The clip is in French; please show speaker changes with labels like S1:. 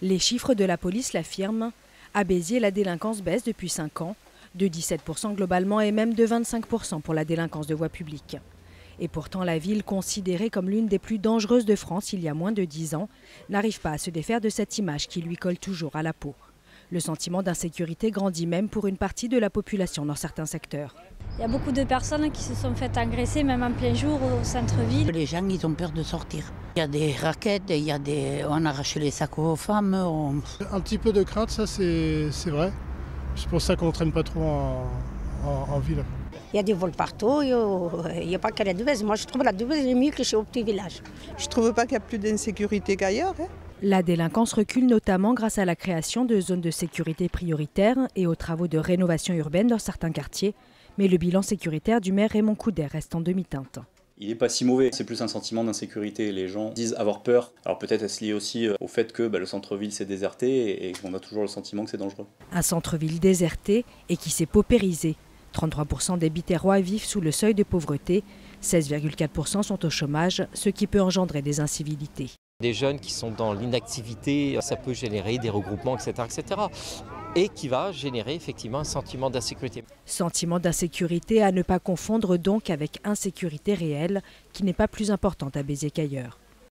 S1: Les chiffres de la police l'affirment. À Béziers, la délinquance baisse depuis 5 ans, de 17% globalement et même de 25% pour la délinquance de voie publique. Et pourtant, la ville, considérée comme l'une des plus dangereuses de France il y a moins de 10 ans, n'arrive pas à se défaire de cette image qui lui colle toujours à la peau. Le sentiment d'insécurité grandit même pour une partie de la population dans certains secteurs.
S2: Il y a beaucoup de personnes qui se sont faites agresser, même en plein jour au centre-ville.
S3: Les gens, ils ont peur de sortir. Il y a des raquettes, on arrache les sacs aux femmes.
S4: Un petit peu de crainte, ça c'est vrai. C'est pour ça qu'on ne traîne pas trop en ville.
S5: Il y a des vols partout, il n'y a pas qu'à la Devèze. Moi je trouve la Devèze est mieux que chez au petit village.
S6: Je ne trouve pas qu'il y a plus d'insécurité qu'ailleurs.
S1: La délinquance recule notamment grâce à la création de zones de sécurité prioritaires et aux travaux de rénovation urbaine dans certains quartiers. Mais le bilan sécuritaire du maire Raymond Couder reste en demi-teinte.
S7: Il n'est pas si mauvais, c'est plus un sentiment d'insécurité. Les gens disent avoir peur. Alors peut-être est-ce lié aussi au fait que le centre-ville s'est déserté et qu'on a toujours le sentiment que c'est dangereux.
S1: Un centre-ville déserté et qui s'est paupérisé. 33% des Biterrois vivent sous le seuil de pauvreté, 16,4% sont au chômage, ce qui peut engendrer des incivilités.
S8: Des jeunes qui sont dans l'inactivité, ça peut générer des regroupements, etc., etc. Et qui va générer effectivement un sentiment d'insécurité.
S1: Sentiment d'insécurité à ne pas confondre donc avec insécurité réelle, qui n'est pas plus importante à Béziers qu'ailleurs.